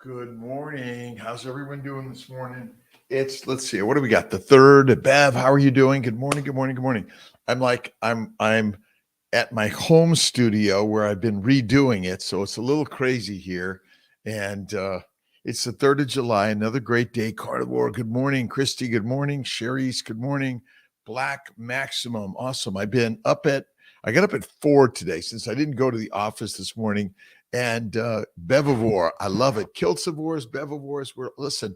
Good morning. How's everyone doing this morning? Let's see, what do we got? The third. Bev, how are you doing? Good morning, good morning, good morning. I'm at my home studio where I've been redoing it, so it's a little crazy here. And it's the 3rd of July, another great day. Carnivore, good morning. Christy, good morning. Sherry's, good morning. Black Maximum, awesome. I got up at 4 today since I didn't go to the office this morning. And Bevivore, I love it. Kiltzivores, Bevivores. Listen,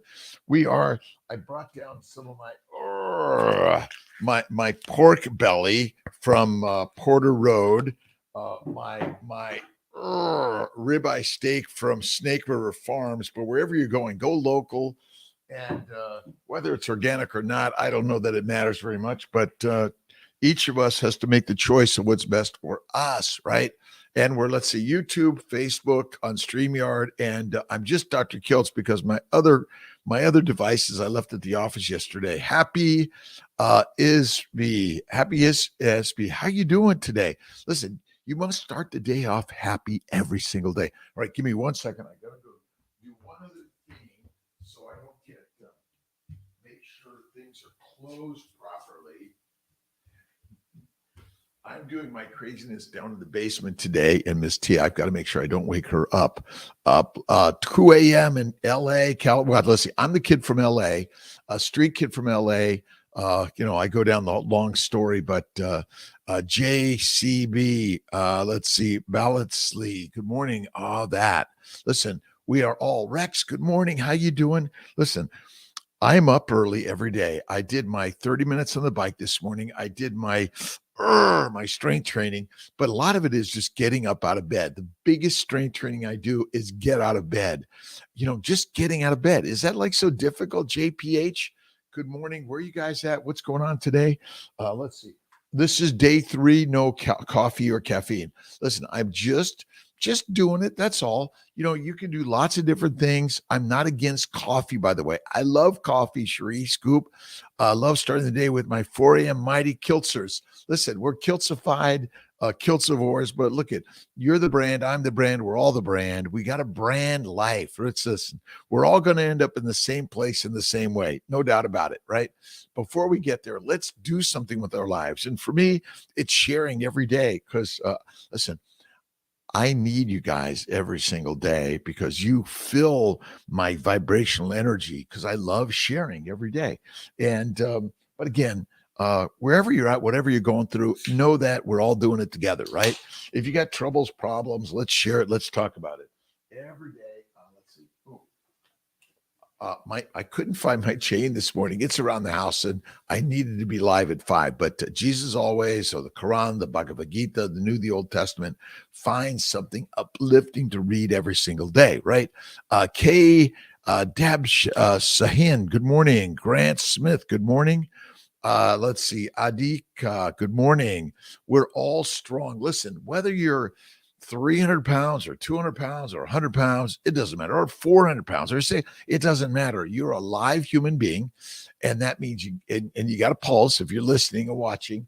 I brought down some of my pork belly from Porter Road, my ribeye steak from Snake River Farms. But wherever you're going, go local. And whether it's organic or not, I don't know that it matters very much. But each of us has to make the choice of what's best for us, right? And let's see, YouTube, Facebook, on StreamYard, and I'm just Dr. Kiltz because my other devices I left at the office yesterday. Happy is SB. How you doing today? Listen, you must start the day off happy every single day. All right, give me 1 second. I gotta go do one other thing so I don't get make sure things are closed properly. I'm doing my craziness down in the basement today, and Miss T, I've got to make sure I don't wake her up. 2 a.m. in L.A., well, let's see, I'm the kid from L.A., a street kid from L.A. I go down the long story, but JCB, let's see, Ballansley, good morning, all that. Listen, we are all Rex, good morning, how you doing? Listen, I'm up early every day. I did my 30 minutes on the bike this morning. I did my strength training, but a lot of it is just getting up out of bed. The biggest strength training I do is get out of bed. Just getting out of bed. Is that like so difficult? JPH, good morning. Where are you guys at? What's going on today? Let's see. This is day 3, no coffee or caffeine. Listen, I'm just doing it. That's all. You can do lots of different things. I'm not against coffee, by the way. I love coffee, Cherie, Scoop. Love starting the day with my 4 a.m. mighty Kiltzers. Listen, we're Kiltzified, Kiltzivores, but look you're the brand, I'm the brand, we're all the brand. We got a brand life. We're all going to end up in the same place in the same way. No doubt about it, right? Before we get there, let's do something with our lives. And for me, it's sharing every day because, listen, I need you guys every single day because you fill my vibrational energy because I love sharing every day. And, but again, wherever you're at, whatever you're going through, know that we're all doing it together, right? If you got troubles, problems, let's share it. Let's talk about it every day. Let's see. I couldn't find my chain this morning. It's around the house, and I needed to be live at 5. But Jesus always, or the Quran, the Bhagavad Gita, the New, the Old Testament, find something uplifting to read every single day, right? Deb Sahin, good morning. Grant Smith, good morning. Let's see, Adika, good morning. We're all strong. Listen, whether you're 300 pounds or 200 pounds or 100 pounds, it doesn't matter, or 400 pounds, or say it doesn't matter. You're a live human being, and that means you got a pulse if you're listening or watching.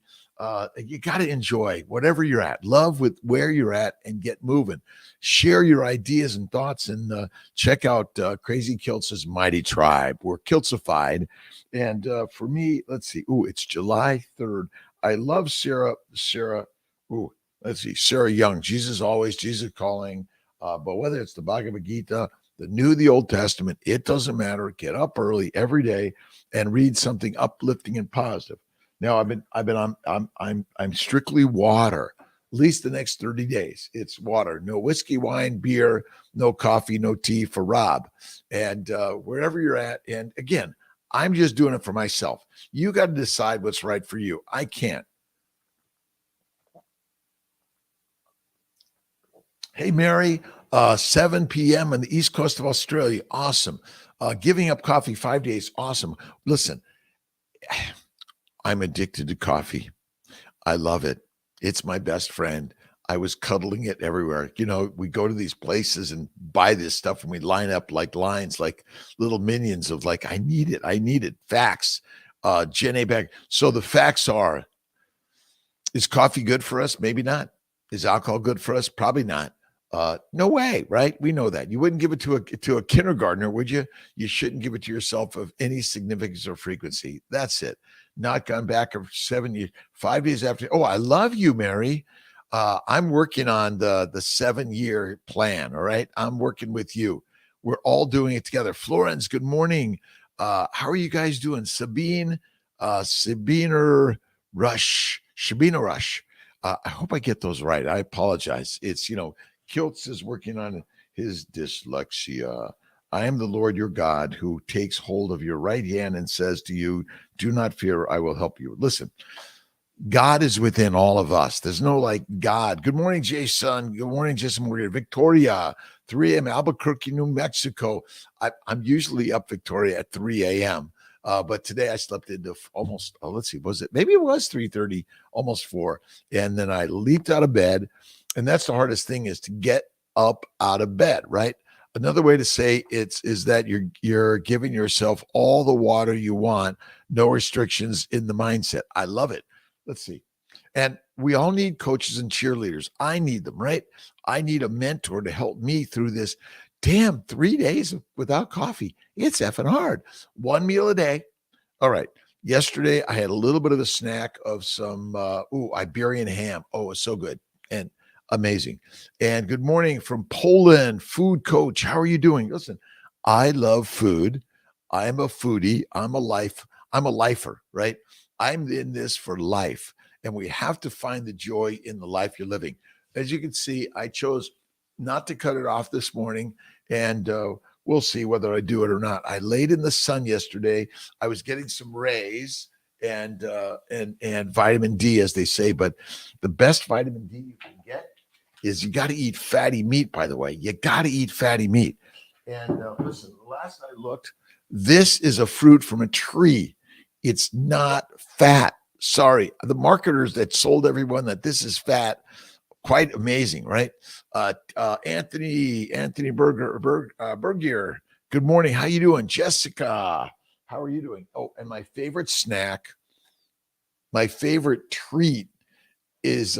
You got to enjoy whatever you're at, love with where you're at, and get moving. Share your ideas and thoughts, and check out Crazy Kiltz's Mighty Tribe. We're Kiltzified. And for me, let's see. It's July 3rd. I love Sarah. Let's see, Sarah Young, Jesus always, Jesus calling. But whether it's the Bhagavad Gita, the New, the Old Testament, it doesn't matter. Get up early every day and read something uplifting and positive. Now I'm strictly water. At least the next 30 days, it's water. No whiskey, wine, beer, no coffee, no tea for Rob. And wherever you're at, and again, I'm just doing it for myself. You got to decide what's right for you. I can't. Hey, Mary, 7 p.m. on the East Coast of Australia. Awesome. Giving up coffee 5 days. Awesome. Listen, I'm addicted to coffee. I love it. It's my best friend. I was cuddling it everywhere. We go to these places and buy this stuff, and we line up like lines, like little minions of like, I need it. I need it. Facts. Jen A. Beck. So the facts are, is coffee good for us? Maybe not. Is alcohol good for us? Probably not. No way, right? We know that. You wouldn't give it to a kindergartner, would you? You shouldn't give it to yourself of any significance or frequency. That's it. Not gone back of 7 years, 5 days after. Oh, I love you, Mary. I'm working on the 7 year plan. All right, I'm working with you. We're all doing it together. Florence, good morning. How are you guys doing? Sabina Rush. I hope I get those right. I apologize. It's Kiltz is working on his dyslexia. I am the Lord your God who takes hold of your right hand and says to you, do not fear, I will help you. Listen, God is within all of us. There's no like God. Good morning, Jason. Good morning, Jason. We're Victoria, 3 a.m., Albuquerque, New Mexico. I'm usually up, Victoria, at 3 a.m. But today I slept into almost, let's see, was it? Maybe it was 3:30, almost 4. And then I leaped out of bed. And that's the hardest thing, is to get up out of bed, right? Another way to say is that you're giving yourself all the water you want, no restrictions in the mindset. I love it. Let's see. And we all need coaches and cheerleaders. I need them, right? I need a mentor to help me through this damn 3 days without coffee. It's effing hard. One meal a day. All right. Yesterday, I had a little bit of a snack of some Iberian ham. Oh, it was so good and amazing. And good morning from Poland, food coach. How are you doing? Listen, I love food. I'm a foodie. I'm a lifer, right? I'm in this for life. And we have to find the joy in the life you're living. As you can see, I chose not to cut it off this morning. And we'll see whether I do it or not. I laid in the sun yesterday. I was getting some rays and vitamin D, as they say. But the best vitamin D you can get is you got to eat fatty meat, by the way. You got to eat fatty meat. And listen, last I looked, this is a fruit from a tree. It's not fat. Sorry. The marketers that sold everyone that this is fat, quite amazing, right? Anthony Bergier. Good morning. How you doing? Jessica, how are you doing? Oh, and my favorite snack, my favorite treat is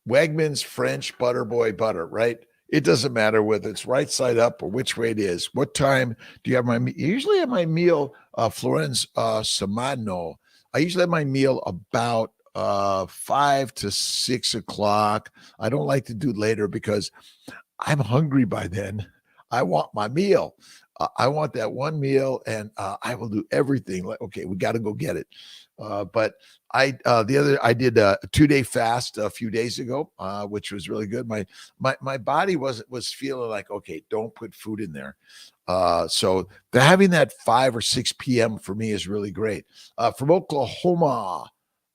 Wegmans French Butter Boy butter, right? It doesn't matter whether it's right side up or which way it is. What time do you have my meal? Usually have my meal, Florence Samano. I usually have my meal about 5 to 6 o'clock. I don't like to do later because I'm hungry by then. I want my meal. I want that one meal, and I will do everything. Like, okay, we got to go get it. But I did a 2-day fast a few days ago, which was really good. My body was feeling like, okay, don't put food in there. So having that 5 or 6 p.m. for me is really great. From Oklahoma.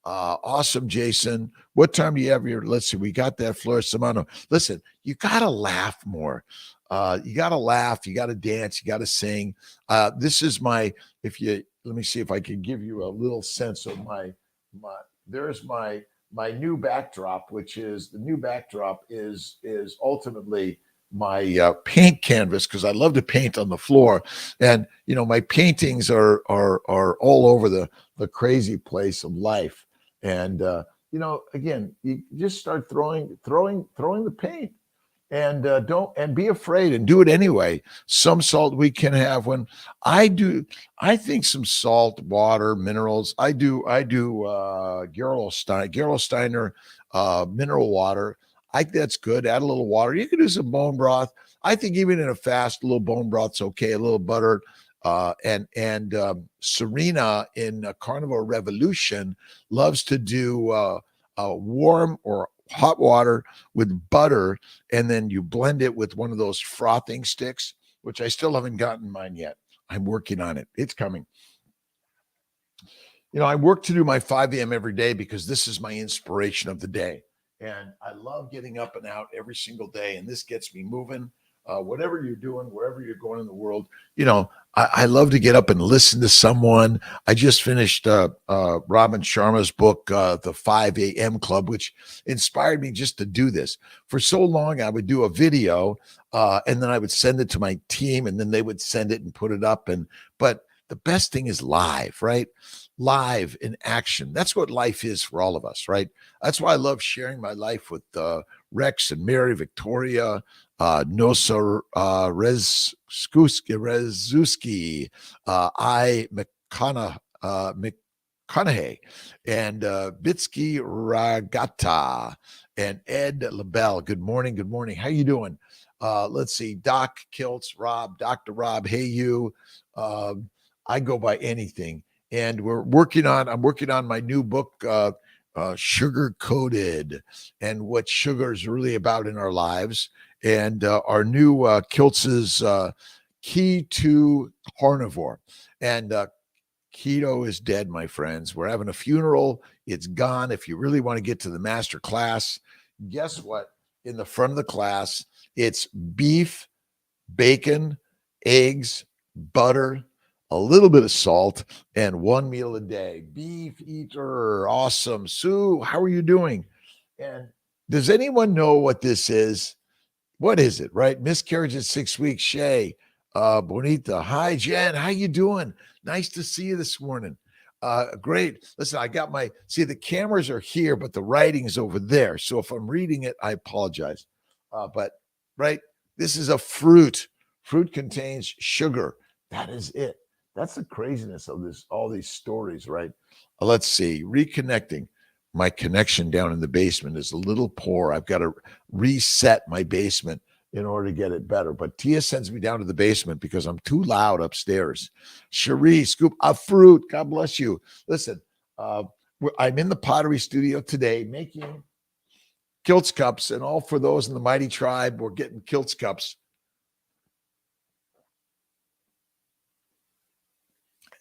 Awesome, Jason. What time do you have your? Let's see. We got that, Flores Samano. Listen, you gotta laugh more. You gotta laugh. You gotta dance. You gotta sing. This is my. If you let me see if I can give you a little sense of my. There's my new backdrop, which is the new backdrop is ultimately my paint canvas, because I love to paint on the floor, and my paintings are all over the crazy place of life. And again, you just start throwing the paint, and don't be afraid, and do it anyway. Some salt we can have. When I think some salt, water, minerals. I do Gerolsteiner mineral water. I think that's good. Add a little water. You can do some bone broth. I think even in a fast, a little bone broth's okay. A little butter. And Serena in Carnival Revolution loves to do warm or hot water with butter, and then you blend it with one of those frothing sticks, which I still haven't gotten mine yet. I'm working on it. It's coming. I work to do my 5 a.m. every day because this is my inspiration of the day. And I love getting up and out every single day. And this gets me moving. Whatever you're doing, wherever you're going in the world, I love to get up and listen to someone. I just finished Robin Sharma's book, The 5 a.m. Club, which inspired me just to do this. For so long, I would do a video and then I would send it to my team, and then they would send it and put it up. But the best thing is live, right? Live in action. That's what life is for all of us, right? That's why I love sharing my life with Rex and Mary, Victoria, Nosa Rezuski, I McConaughey, and Bitsky Ragata, and Ed LaBelle. Good morning. Good morning. How you doing? Let's see. Doc, Kiltz, Rob, Dr. Rob, hey you. I go by anything. And I'm working on my new book, Sugar Coated, and what sugar is really about in our lives. And our new Kiltz's Key to Carnivore. And keto is dead, my friends. We're having a funeral. It's gone. If you really want to get to the master class, guess what? In the front of the class, it's beef, bacon, eggs, butter, a little bit of salt, and one meal a day. Beef eater. Awesome. Sue, how are you doing? And does anyone know what this is? What is it, right? Miscarriage at 6 weeks. Shay, Bonita. Hi, Jen. How you doing? Nice to see you this morning. Great. Listen, I got the cameras are here, but the writing is over there. So if I'm reading it, I apologize. But right, this is a fruit. Fruit contains sugar. That is it. That's the craziness of all these stories, right? Let's see. Reconnecting. My connection down in the basement is a little poor. I've got to reset my basement in order to get it better. But Tia sends me down to the basement because I'm too loud upstairs. Cherie, scoop a fruit. God bless you. Listen, I'm in the pottery studio today making Kiltz cups, and all for those in the Mighty Tribe, we're getting Kiltz cups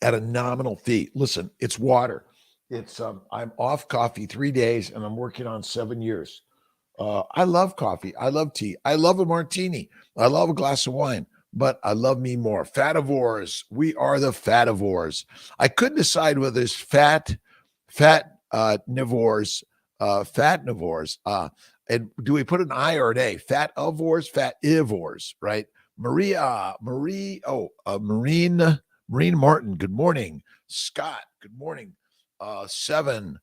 at a nominal fee. Listen, it's water. It's I'm off coffee 3 days, and I'm working on 7 years. I love coffee. I love tea. I love a martini. I love a glass of wine, but I love me more. Fativores. We are the fativores. I couldn't decide whether it's nivores, fatnivores. And do we put an I or an A? Fativores, fativores, right? Marine Martin. Good morning. Scott. Good morning. Seven.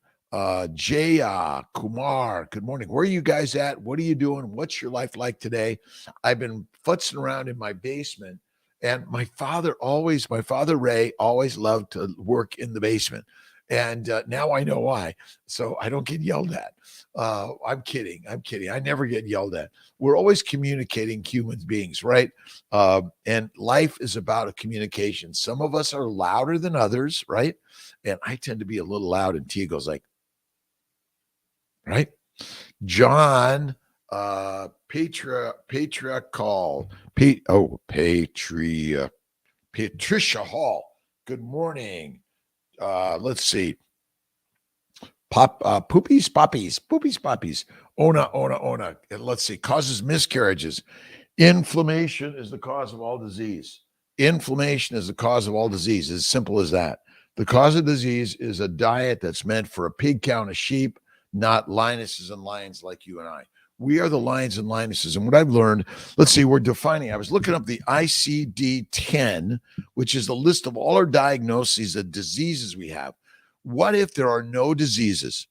Jaya Kumar, good morning. Where are you guys at? What are you doing? What's your life like today? I've been futzing around in my basement, and my father Ray always loved to work in the basement. And now I know why. So I don't get yelled at. I'm kidding. I never get yelled at. We're always communicating, human beings, right? And life is about a communication. Some of us are louder than others, right? And I tend to be a little loud, and Tia goes like, right? John, Patricia Hall. Good morning. Let's see. Poopies, poppies. Ona. And let's see. Causes miscarriages. Inflammation is the cause of all disease. Inflammation is the cause of all disease. As simple as that. The cause of disease is a diet that's meant for a pig cow and a sheep, not lionesses and lions like you and I. We are the lions and lionesses. And what I've learned, let's see, we're defining. I was looking up the ICD-10, which is the list of all our diagnoses of diseases we have. What if there are no diseases?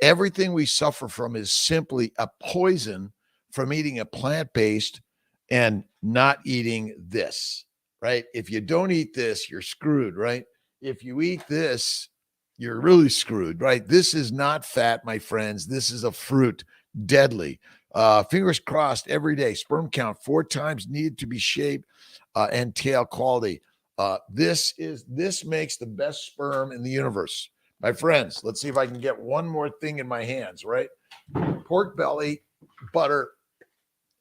Everything we suffer from is simply a poison from eating a plant-based and not eating this, right? If you don't eat this, you're screwed, right? If you eat this, you're really screwed, right? This is not fat, my friends. This is a fruit, deadly. Fingers crossed every day. Sperm count 4 times needed to be shaped and tail quality. This makes the best sperm in the universe. My friends, let's see if I can get one more thing in my hands, right? Pork belly, butter,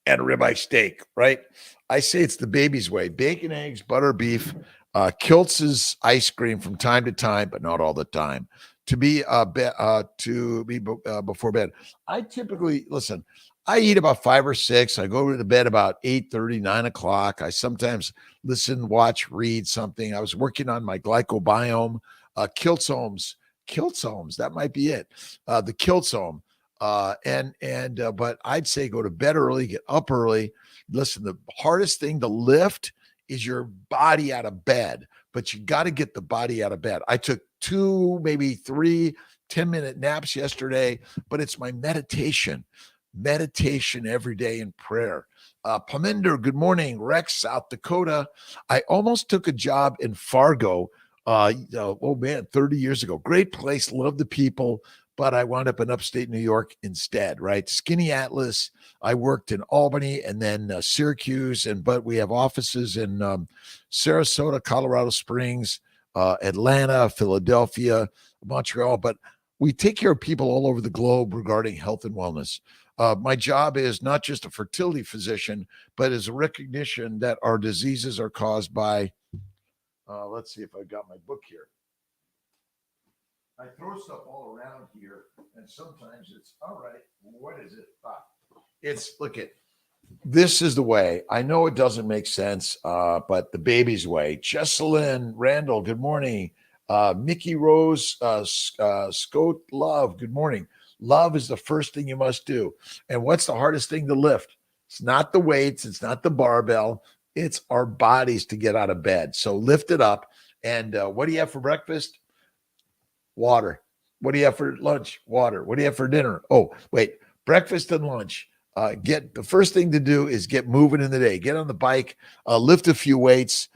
and ribeye steak, right? I say it's the baby's way. Bacon, eggs, butter, beef, Kiltz's ice cream from time to time, but not all the time. To be before bed. I typically listen. I eat about 5 or 6. I go to bed about 8:30, 9 o'clock. I sometimes listen, watch, read something. I was working on my glycobiome, Kiltzomes. That might be it. The Kiltzome. But I'd say go to bed early, get up early. Listen, the hardest thing to lift is your body out of bed, but you got to get the body out of bed. I took 2, maybe 3 10-minute naps yesterday, but it's my meditation. meditation every day and prayer. Paminder, good morning. Rex, South Dakota. I almost took a job in Fargo. Oh man, 30 years ago. Great place, love the people, but I wound up in upstate New York instead, right? Skinny Atlas. I worked in Albany and then Syracuse, but we have offices in Sarasota, Colorado Springs, Atlanta, Philadelphia, Montreal, but we take care of people all over the globe regarding health and wellness. My job is not just a fertility physician, but is a recognition that our diseases are caused by, let's see if I've got my book here. I throw stuff all around here, and sometimes it's, all right, what is it? Look at, this is the way. I know it doesn't make sense, but the baby's way. Jesselyn Randall, good morning. Mickey Rose, Scott Love, good morning. Love is the first thing you must do. And what's the hardest thing to lift? It's not the weights. It's not the barbell. It's our bodies to get out of bed. So lift it up. And what do you have for breakfast? Water. What do you have for lunch? Water. What do you have for dinner? Oh, wait, breakfast and lunch. The first thing to do is get moving in the day. Get on the bike, lift a few weights,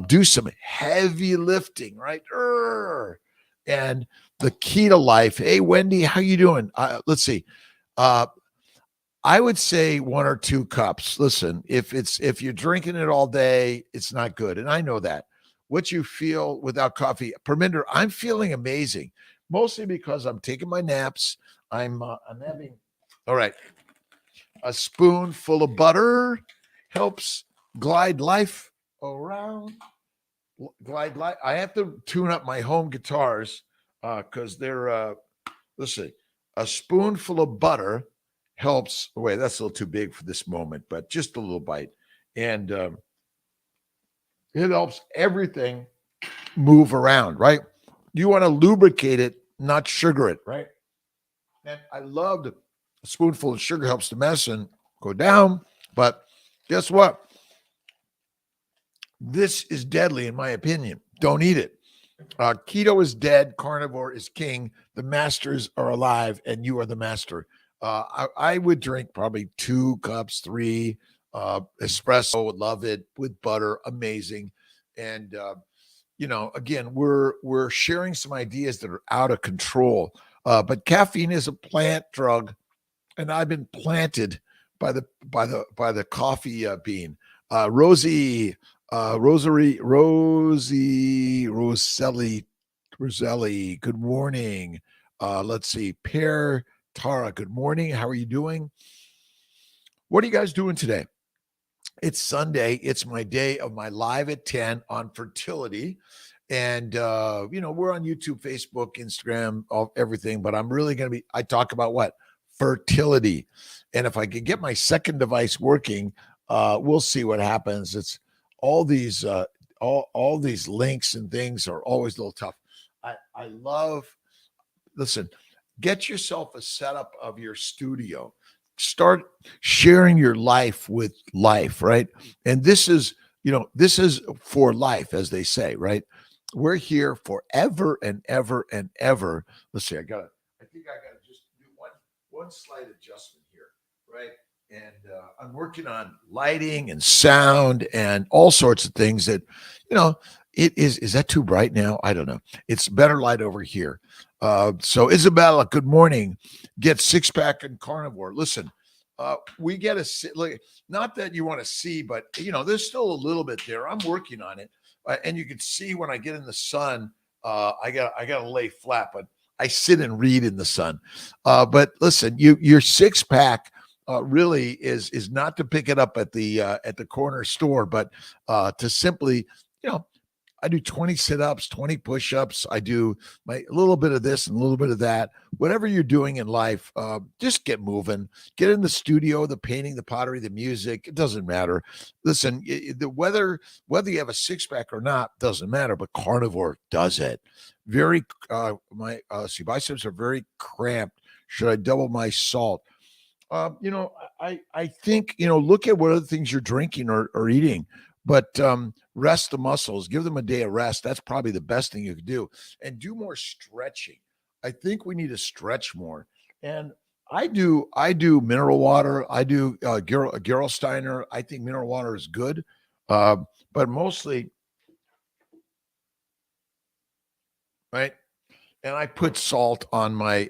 do some heavy lifting, right? And the key to life. Hey, Wendy, how you doing? Let's see. I would say 1 or 2 cups. Listen, if you're drinking it all day, it's not good. And I know that. What you feel without coffee, Perminder, I'm feeling amazing, mostly because I'm taking my naps. I'm having, all right, a spoonful of butter helps glide life around. Glide life. I have to tune up my home guitars because they're, let's see, a spoonful of butter helps. Wait, that's a little too big for this moment, but just a little bite. And it helps everything move around, right? You want to lubricate it, not sugar it, right? And I loved a spoonful of sugar helps the medicine go down. But guess what? This is deadly, in my opinion. Don't eat it. Keto is dead. Carnivore is king. The masters are alive, and you are the master. I would drink probably 2 cups, 3 espresso. Would love it with butter. Amazing. And again, we're sharing some ideas that are out of control. But caffeine is a plant drug, and I've been planted by the coffee bean. Rosie Roselli, good morning. Let's see. Pear Tara, good morning. How are you doing? What are you guys doing today? It's Sunday. It's my day of my live at 10 on fertility. And, we're on YouTube, Facebook, Instagram, everything, but I'm really going to I talk about what? Fertility. And if I could get my second device working, we'll see what happens. It's all these, all these links and things are always a little tough. I love, listen, get yourself a setup of your studio. Start sharing your life with life, right? And this is for life, as they say, right? We're here forever and ever and ever. Let's see, I think I gotta just do one slight adjustment here, right? And I'm working on lighting and sound and all sorts of things that, it is that too bright now? I don't know. It's better light over here. So Isabella, good morning. Get 6-pack and carnivore. Listen, we get not that you want to see, but there's still a little bit there. I'm working on it. And you can see when I get in the sun, I got to lay flat, but I sit and read in the sun. But listen, your 6-pack really is not to pick it up at the corner store, but to simply, I do 20 sit-ups, 20 push-ups. I do a little bit of this and a little bit of that. Whatever you're doing in life, just get moving. Get in the studio, the painting, the pottery, the music. It doesn't matter. Listen, whether you have a 6-pack or not doesn't matter, but carnivore does it. My biceps are very cramped. Should I double my salt? I think, look at what other things you're drinking or eating. But rest the muscles, give them a day of rest. That's probably the best thing you could do. And do more stretching. I think we need to stretch more. And I do mineral water. I do Gerolsteiner. I think mineral water is good, uh, but mostly right. And I put salt on my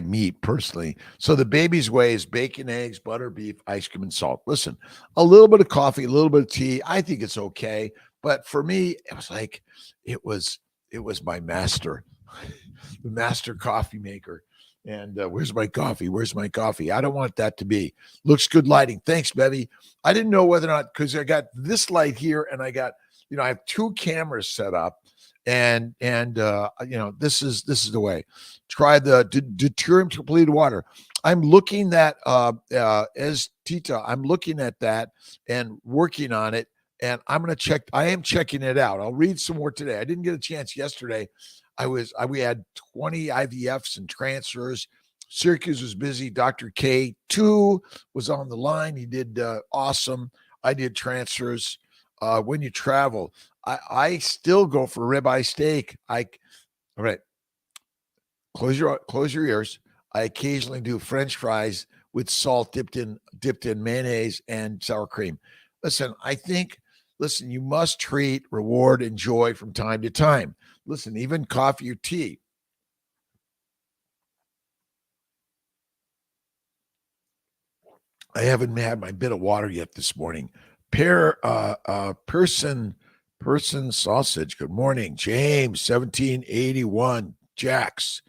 meat personally. So the baby's way is bacon, eggs, butter, beef, ice cream, and salt. Listen, a little bit of coffee, a little bit of tea. I think it's okay. But for me, it was like it was it was my master, the master coffee maker. And where's my coffee? Where's my coffee? I don't want that to be. Looks good lighting. Thanks, Bevy. I didn't know whether or not because I got this light here and I got, I have two cameras set up and this is the way. Try the deuterium depleted water. I'm looking at as Tita. I'm looking at that and working on it, and I'm going to check. I am checking it out. I'll read some more today. I didn't get a chance yesterday. We had 20 IVFs and transfers. Syracuse was busy. Dr. K2 was on the line. He did awesome. I did transfers. When you travel, I still go for ribeye steak. All right. Close your ears. I occasionally do French fries with salt dipped in mayonnaise and sour cream. Listen, you must treat, reward, enjoy from time to time. Listen, even coffee or tea. I haven't had my bit of water yet this morning. Person sausage. Good morning, James. 1781. Jax.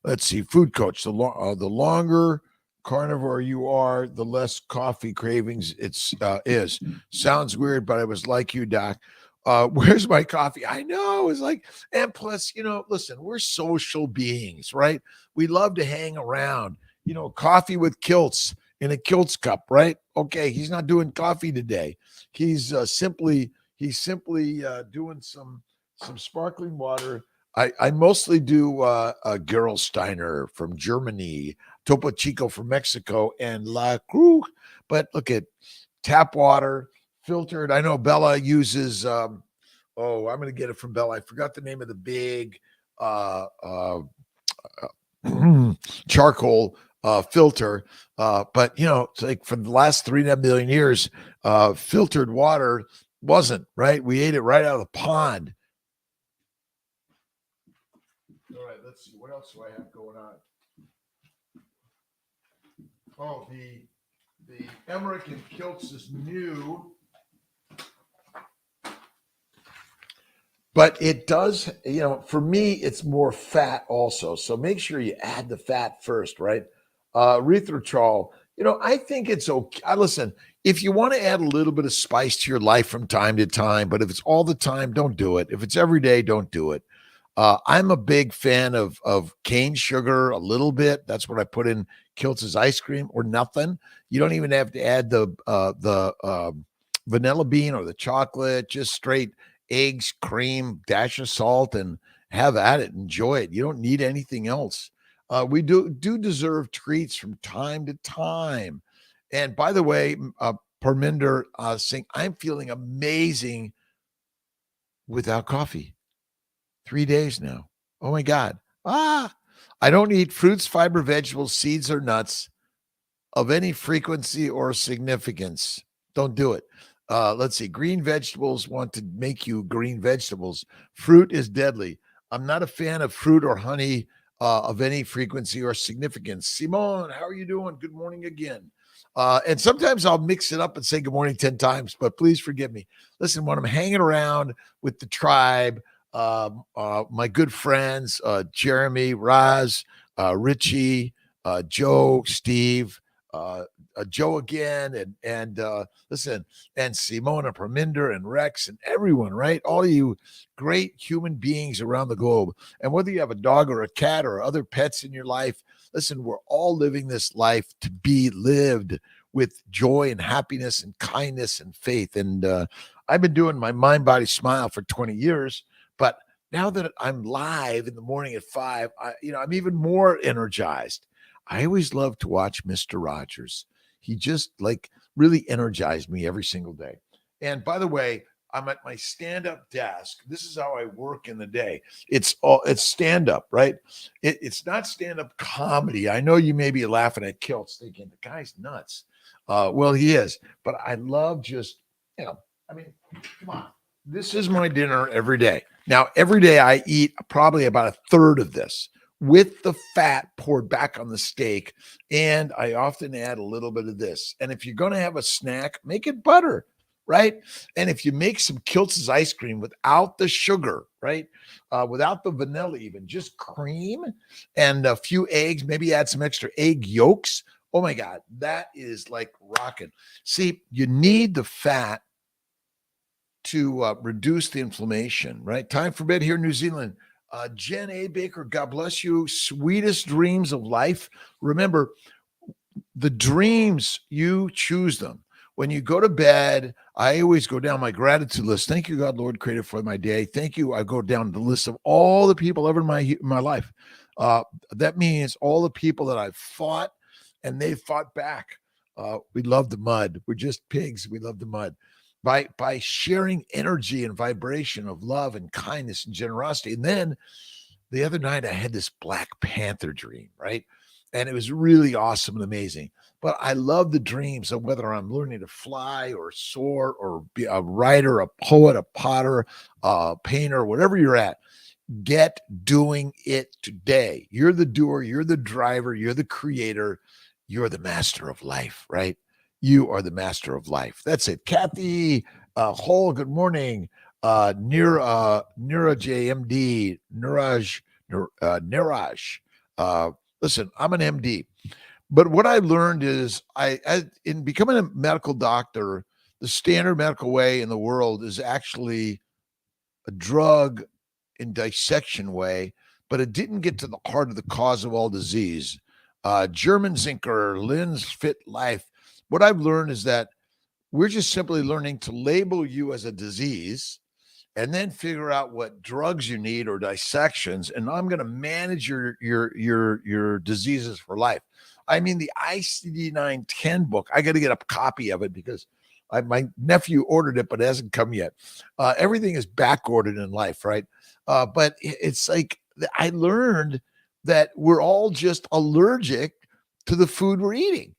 Let's see. Food coach. The longer carnivore you are, the less coffee cravings it's is. Sounds weird, but I was like you, Doc. Where's my coffee? I know. It's like, and plus, listen, we're social beings, right? We love to hang around. Coffee with Kiltz in a Kiltz cup, right? Okay, he's not doing coffee today. He's simply doing some sparkling water. I mostly do a Gerolsteiner from Germany, Topo Chico from Mexico, and La Cruz. But look at tap water, filtered. I know Bella uses. I'm going to get it from Bella. I forgot the name of the big uh, uh, charcoal filter. But it's like for the last 3.5 million years, filtered water wasn't right. We ate it right out of the pond. All right, let's see. What else do I have going on? Oh, the Emmerich and Kiltz is new, but it does. For me, it's more fat also. So make sure you add the fat first, right? Erythritol. I think it's okay. Listen, if you want to add a little bit of spice to your life from time to time, but if it's all the time, don't do it. If it's every day, don't do it. I'm a big fan of cane sugar a little bit. That's what I put in Kiltz's ice cream or nothing. You don't even have to add the vanilla bean or the chocolate. Just straight eggs, cream, dash of salt, and have at it. Enjoy it. You don't need anything else. We do deserve treats from time to time. And by the way, Parminder saying, I'm feeling amazing without coffee. 3 days now. Oh my God. I don't eat fruits, fiber, vegetables, seeds, or nuts of any frequency or significance. Don't do it. Let's see. Green vegetables want to make you green vegetables. Fruit is deadly. I'm not a fan of fruit or honey of any frequency or significance. Simone, how are you doing? Good morning again. And sometimes I'll mix it up and say good morning 10 times, but please forgive me. Listen, when I'm hanging around with the tribe, my good friends, Jeremy, Raz, Richie, Joe, Steve, Joe again, and listen, and Simona Perminder and Rex and everyone, right? All you great human beings around the globe. And whether you have a dog or a cat or other pets in your life, listen, we're all living this life to be lived with joy and happiness and kindness and faith. And I've been doing my mind, body, smile for 20 years. But now that I'm live in the morning at 5, I'm even more energized. I always love to watch Mr. Rogers. He just really energized me every single day. And by the way, I'm at my stand-up desk. This is how I work in the day. It's stand-up, right? It's not stand-up comedy. I know you may be laughing at Kiltz thinking the guy's nuts. Well, he is, but I love just, I mean, come on. This is my dinner every day. Now, every day I eat probably about a third of this with the fat poured back on the steak. And I often add a little bit of this. And if you're going to have a snack, make it butter, right? And if you make some Kiltz's ice cream without the sugar, right? Without the vanilla, even just cream and a few eggs, maybe add some extra egg yolks. Oh my God, that is like rocking. See, you need the fat to reduce the inflammation, right? Time for bed here in New Zealand. Jen A. Baker, God bless you. Sweetest dreams of life. Remember, the dreams, you choose them. When you go to bed, I always go down my gratitude list. Thank you, God, Lord, creator, for my day. Thank you. I go down the list of all the people ever in my life. That means all the people that I've fought and they fought back. We love the mud. We're just pigs. We love the mud. By sharing energy and vibration of love and kindness and generosity. And then the other night I had this Black Panther dream, right? And it was really awesome and amazing. But I love the dreams of whether I'm learning to fly or soar or be a writer, a poet, a potter, a painter, whatever you're at. Get doing it today. You're the doer, you're the driver, you're the creator, you're the master of life, right? You are the master of life. That's it. Kathy Hall, good morning. Nira JMD, Niraj. Listen, I'm an MD, but what I learned is in becoming a medical doctor, the standard medical way in the world is actually a drug and dissection way, but it didn't get to the heart of the cause of all disease. German Zinker, Lynn's Fit Life. What I've learned is that we're just simply learning to label you as a disease and then figure out what drugs you need or dissections. And I'm going to manage your diseases for life. I mean, the ICD-910 book, I got to get a copy of it because my nephew ordered it, but it hasn't come yet. Everything is back ordered in life, right? But it's like I learned that we're all just allergic to the food we're eating.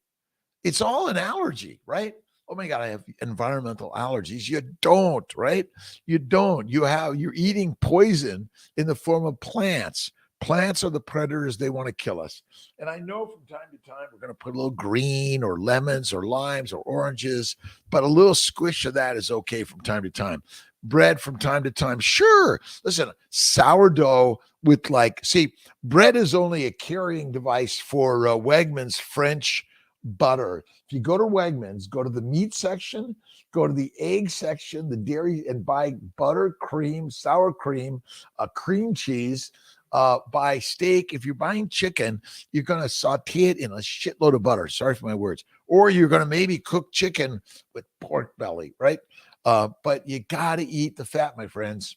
It's all an allergy, right? Oh my God, I have environmental allergies. You don't, right? You don't. You're eating poison in the form of plants. Plants are the predators. They want to kill us. And I know from time to time we're going to put a little green or lemons or limes or oranges, but a little squish of that is okay from time to time. Bread from time to time, sure. Listen, sourdough with bread is only a carrying device for Wegmans French butter. If you go to Wegmans, go to the meat section, go to the egg section, the dairy, and buy butter, cream, sour cream, cream cheese, buy steak. If you're buying chicken, you're going to saute it in a shitload of butter. Sorry for my words. Or you're going to maybe cook chicken with pork belly, right? But you got to eat the fat, my friends.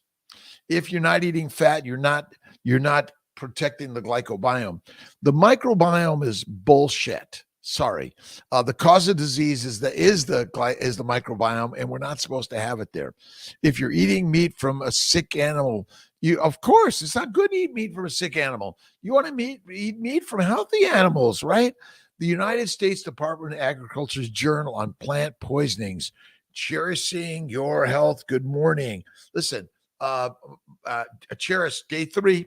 If you're not eating fat, you're not protecting the glycobiome. The microbiome is bullshit. Sorry. The cause of disease is the microbiome, and we're not supposed to have it there. If you're eating meat from a sick animal, of course, it's not good to eat meat from a sick animal. You want to eat meat from healthy animals, right? The United States Department of Agriculture's Journal on Plant Poisonings, cherishing your health. Good morning. Listen, Cherish, day 3.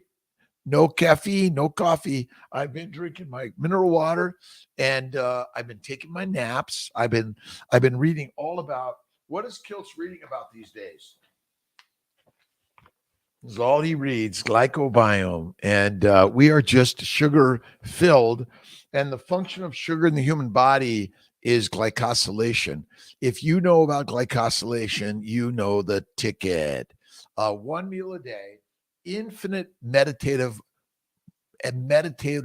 No caffeine, no coffee. I've been drinking my mineral water, and I've been taking my naps. I've been reading all about what is Kiltz reading about these days. This is all he reads, glycobiome, and we are just sugar filled. And the function of sugar in the human body is glycosylation. If you know about glycosylation, you know the ticket. 1 meal a day, infinite meditative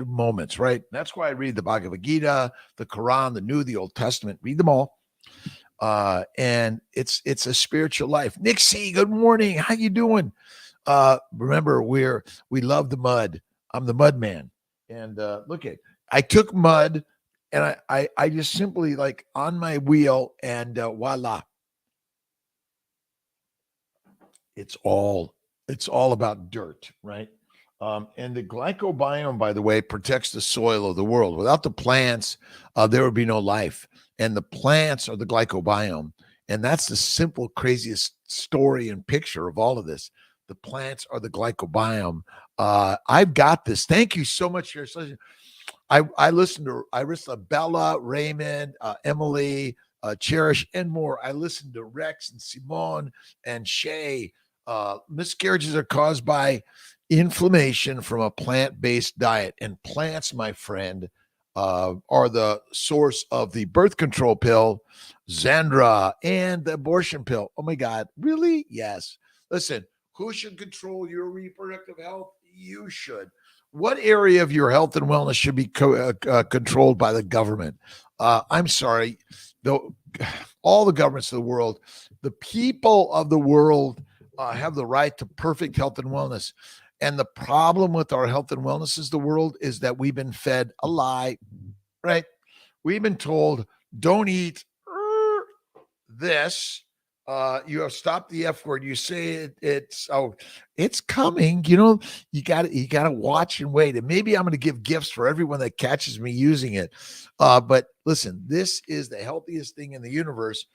moments, right? That's why I read the Bhagavad Gita, the Quran, the New, the Old Testament, read them all. And it's a spiritual life. Nixie, good morning. How you doing? Remember, we love the mud. I'm the mud man. And I took mud and I just simply on my wheel and voila. it's all it's all about dirt, right? And the glycobiome, by the way, protects the soil of the world. Without the plants, there would be no life. And the plants are the glycobiome. And that's the simple, craziest story and picture of all of this. The plants are the glycobiome. I've got this. Thank you so much for your selection. I listen to Bella, Raymond, Emily, Cherish, and more. I listen to Rex and Simone and Shay. Miscarriages are caused by inflammation from a plant-based diet, and plants, my friend, are the source of the birth control pill, Xandra, and the abortion pill. Oh my God, really? Yes. Listen, who should control your reproductive health? You should. What area of your health and wellness should be controlled by the government? I'm sorry, though, all the governments of the world, the people of the world have the right to perfect health and wellness. And the problem with our health and wellness is the world is that we've been fed a lie, right? We've been told, don't eat this. You have stopped the F word. You say it's coming. You gotta watch and wait. And maybe I'm going to give gifts for everyone that catches me using it. But listen, this is the healthiest thing in the universe.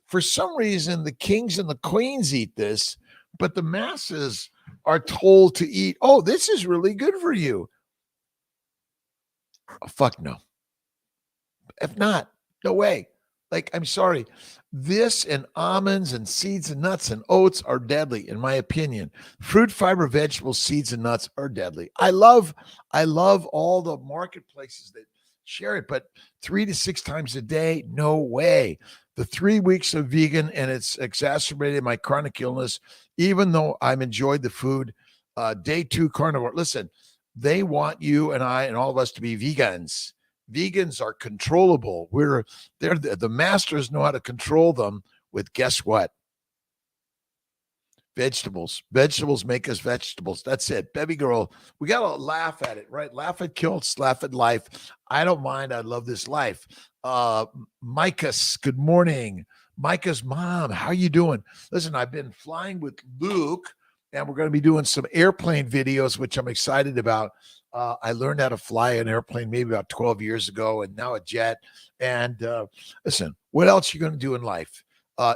For some reason, the kings and the queens eat this, but the masses are told to eat, oh, this is really good for you. Oh, fuck no. If not, no way. Like, I'm sorry. This and almonds and seeds and nuts and oats are deadly, in my opinion. Fruit, fiber, vegetables, seeds, and nuts are deadly. I love all the marketplaces that share it, but 3 to 6 times a day, no way. The 3 weeks of vegan, and it's exacerbated my chronic illness, even though I've enjoyed the food. Day 2 carnivore. Listen, they want you and I and all of us to be vegans. Vegans are controllable. They're the masters know how to control them with, guess what? Vegetables. Vegetables make us vegetables. That's it. Baby girl, we got to laugh at it, right? Laugh at Kiltz, laugh at life. I don't mind. I love this life. Micah's, good morning. Micah's mom, how you doing? Listen, I've been flying with Luke, and we're going to be doing some airplane videos, which I'm excited about. I learned how to fly an airplane maybe about 12 years ago, and now a jet. And listen, what else are you going to do in life?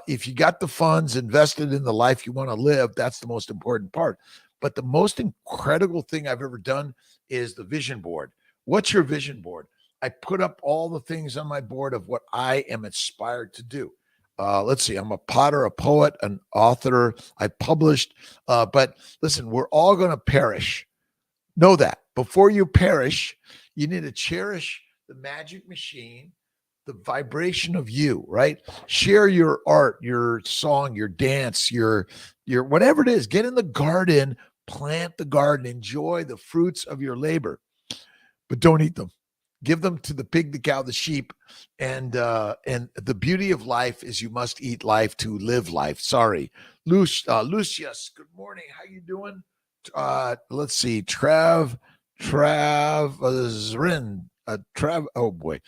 If you got the funds invested in the life you want to live, that's the most important part. But the most incredible thing I've ever done is the vision board. What's your vision board? I put up all the things on my board of what I am inspired to do. Let's see, I'm a potter, a poet, an author. I published, but listen, we're all going to perish. Know that. Before you perish, you need to cherish the magic machine, the vibration of you, right? Share your art, your song, your dance, your whatever it is. Get in the garden, plant the garden, enjoy the fruits of your labor, but don't eat them. Give them to the pig, the cow, the sheep, and the beauty of life is you must eat life to live life. Sorry, Lucius. Good morning. How you doing? Let's see, Trav, oh boy,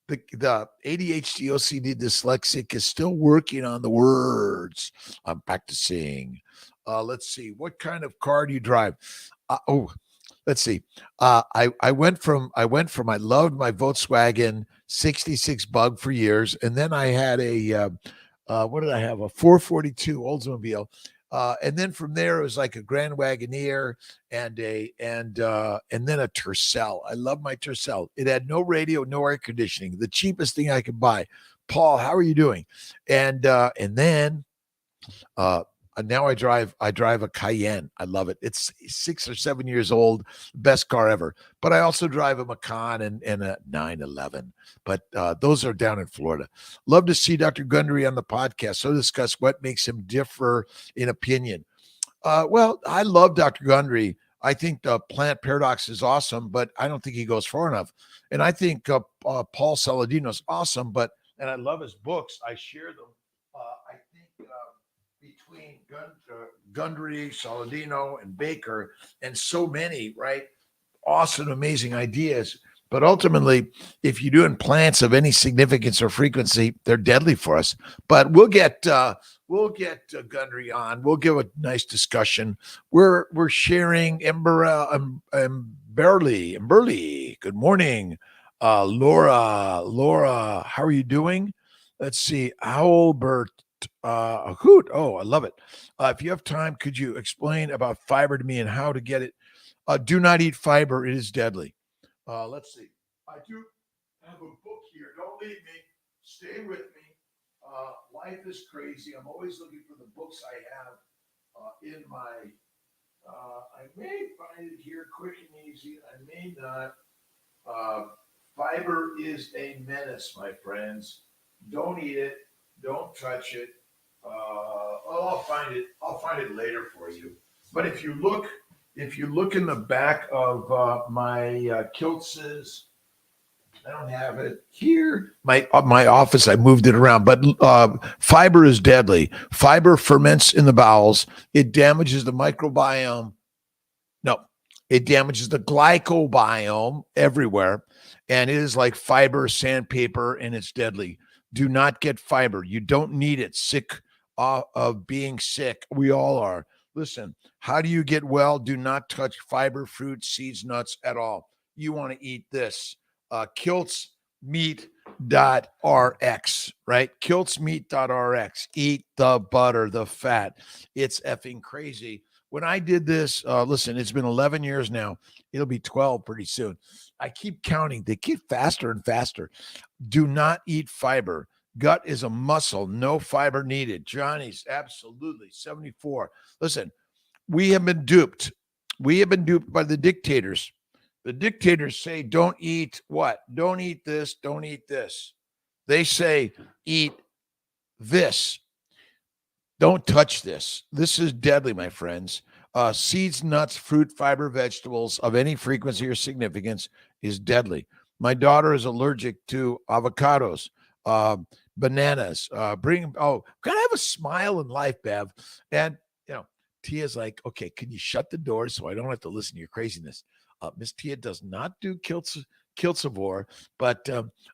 the ADHD OCD dyslexic is still working on the words. I'm practicing. Let's see, what kind of car do you drive? Let's see. I went from I loved my Volkswagen 66 Bug for years, and then I had a what did I have? A 442 Oldsmobile. And then from there, it was like a Grand Wagoneer and then a Tercel. I love my Tercel. It had no radio, no air conditioning, the cheapest thing I could buy. Paul, how are you doing? And then now I drive a Cayenne. I love it. It's 6 or 7 years old, best car ever. But I also drive a Macan and a 911. But those are down in Florida. Love to see Dr. Gundry on the podcast. So discuss what makes him differ in opinion. Well, I love Dr. Gundry. I think the plant paradox is awesome, but I don't think he goes far enough. And I think Paul Saladino is awesome, and I love his books. I share them. I think between Gundry, Saladino, and Baker, and so many, right? Awesome, amazing ideas. But ultimately, if you're doing plants of any significance or frequency, they're deadly for us. But we'll get We'll get Gundry on. We'll give a nice discussion. We're sharing Burley. Good morning, Laura. How are you doing? Let's see, Albert. A hoot. Oh, I love it. If you have time, could you explain about fiber to me and how to get it? Do not eat fiber; it is deadly. Let's see. I do have a book here. Don't leave me. Stay with me. Life is crazy. I'm always looking for the books I have in my. I may find it here quick and easy. I may not. Uh, Fiber is a menace, my friends. Don't eat it. Don't touch it. I'll find it. I'll find it later for you. But if you look in the back of my Kiltz's, I don't have it here. My office, I moved it around, but fiber is deadly. Fiber ferments in the bowels. It damages the microbiome. No, it damages the glycobiome everywhere, and it is like fiber sandpaper, and it's deadly. Do not get fiber. You don't need it. Sick of being sick. We all are. Listen, how do you get well? Do not touch fiber, fruits, seeds, nuts at all. You want to eat this. Kiltz meat.rx, right? Kiltzmeat.rx. Eat the butter, the fat. It's effing crazy. When I did this, listen, it's been 11 years now. It'll be 12 pretty soon. I keep counting. They get faster and faster. Do not eat fiber. Gut is a muscle. No fiber needed. Johnny's absolutely 74. Listen, we have been duped. We have been duped by the dictators. The dictators say, don't eat what? Don't eat this. Don't eat this. They say, eat this. Don't touch this. This is deadly, my friends. Seeds, nuts, fruit, fiber, vegetables of any frequency or significance is deadly. My daughter is allergic to avocados, bananas. Gotta have a smile in life, Bev. And, Tia's like, okay, can you shut the door so I don't have to listen to your craziness? Miss Tia does not do Kiltzivore, but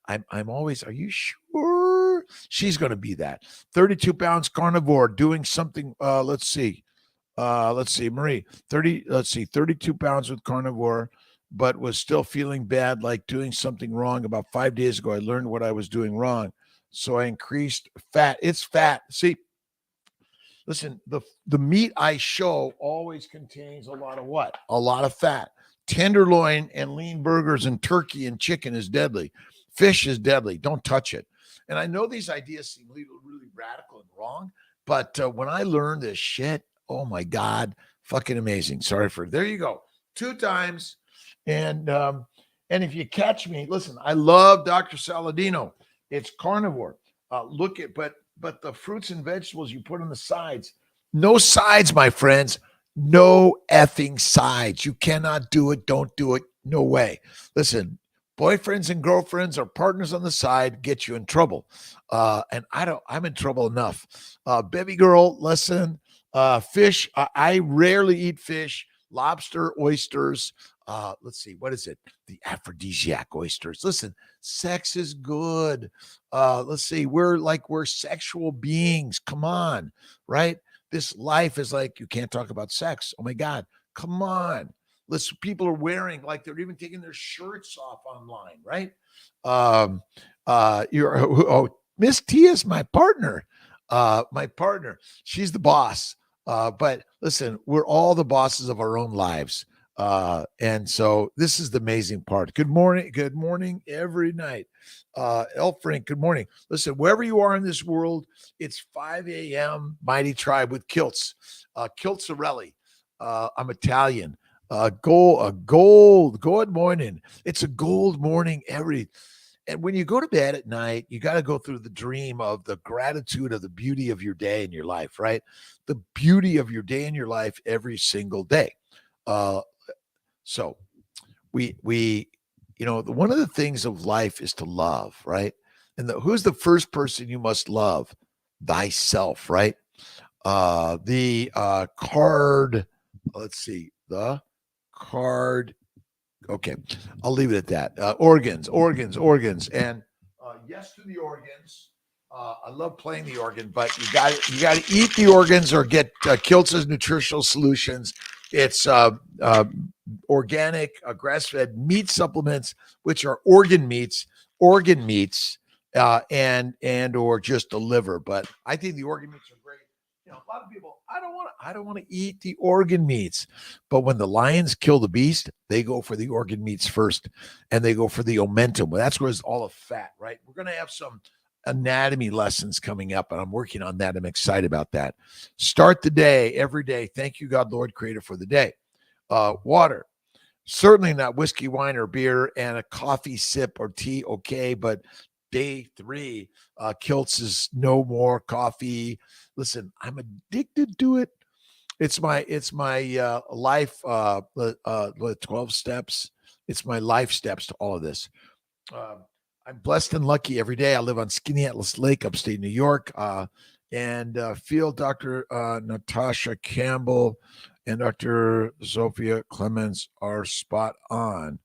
I'm always, are you sure? She's going to be that. 32 pounds carnivore doing something. Let's see, Marie, 32 pounds with carnivore, but was still feeling bad, like doing something wrong. About 5 days ago, I learned what I was doing wrong. So I increased fat. It's fat. See, listen, the meat I show always contains a lot of what? A lot of fat. Tenderloin and lean burgers and turkey and chicken is deadly. Fish is deadly. Don't touch it. And I know these ideas seem really radical and wrong, but when I learned this shit, oh my God, fucking amazing. There you go. 2 times. And if you catch me, listen, I love Dr. Saladino. It's carnivore. But the fruits and vegetables you put on the sides, no sides, my friends. No effing sides. You cannot do it. Don't do it. No way. Listen, boyfriends and girlfriends or partners on the side get you in trouble. And I'm in trouble enough. Baby girl, listen, fish. I rarely eat fish, lobster, oysters. Let's see, what is it? The aphrodisiac oysters. Listen, sex is good. Let's see, we're sexual beings. Come on, right? This life is like, you can't talk about sex. Oh my God, come on. Listen, people are wearing, like they're even taking their shirts off online, right? Miss Tia's my partner. She's the boss. But listen, we're all the bosses of our own lives. And so this is the amazing part. Good morning every night. Frank, good morning. Listen, wherever you are in this world, it's 5 a.m. Mighty Tribe with Kiltz. Kiltzarelli. I'm Italian. Good morning. It's a gold morning and when you go to bed at night, you got to go through the dream of the gratitude of the beauty of your day in your life, right? The beauty of your day in your life every single day. So we one of the things of life is to love, right? And who's the first person you must love? Thyself, right? The card, let's see, the card. Okay, I'll leave it at that. Organs. And yes to the organs. I love playing the organ, but you got to eat the organs or get Kiltz's nutritional solutions. It's organic, grass-fed meat supplements, which are organ meats, and or just the liver. But I think the organ meats are great. A lot of people, I don't want to eat the organ meats. But when the lions kill the beast, they go for the organ meats first, and they go for the omentum. Well, that's where it's all the fat, right? We're going to have some anatomy lessons coming up, and I'm working on that. I'm excited about that. Start the day every day. Thank you, God, Lord, Creator, for the day. Water, certainly not whiskey, wine, or beer, and a coffee sip or tea, okay, but day 3, Kiltz is no more coffee. Listen, I'm addicted to it. It's my life, 12 steps. It's my life steps to all of this. I'm blessed and lucky every day. I live on Skinny Atlas Lake, upstate New York, and feel Dr. Natasha Campbell and Dr. Sophia Clemens are spot on.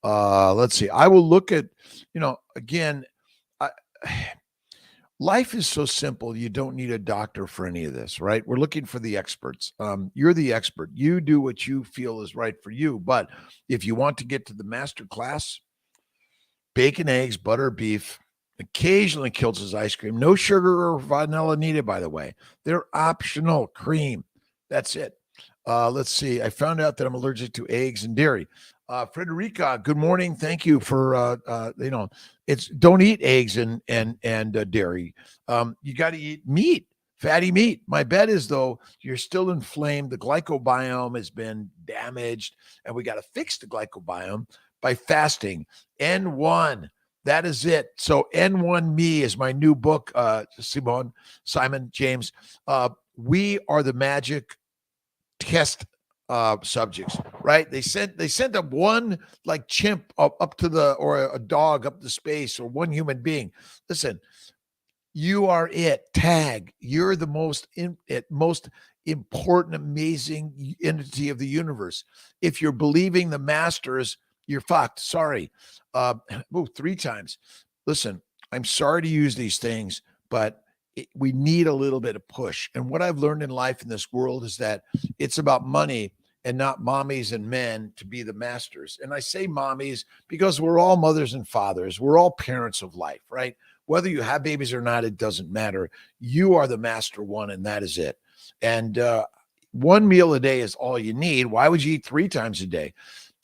Let's see. I will look at, again, I, life is so simple. You don't need a doctor for any of this, right? We're looking for the experts. You're the expert. You do what you feel is right for you. But if you want to get to the master class, bacon, eggs, butter, beef, occasionally Kiltz's ice cream. No sugar or vanilla needed, by the way. They're optional. Cream. That's it. Let's see. I found out that I'm allergic to eggs and dairy. Frederica, good morning. Thank you for it's don't eat eggs and dairy. You got to eat meat, fatty meat. My bet is though you're still inflamed. The glycobiome has been damaged, and we got to fix the glycobiome by fasting. N1. That is it. So N1 Me is my new book, Simon James. We are the magic test subjects, right? They sent up one like chimp up to or a dog up to space, or one human being. Listen, you are it. Tag. You're the most important, amazing entity of the universe. If you're believing the masters, you're fucked. Sorry. 3 times. Listen, I'm sorry to use these things, but we need a little bit of push. And what I've learned in life in this world is that it's about money and not mommies and men to be the masters. And I say mommies because we're all mothers and fathers. We're all parents of life, right? Whether you have babies or not, it doesn't matter. You are the master one, and that is it. And one meal a day is all you need. Why would you eat 3 times a day?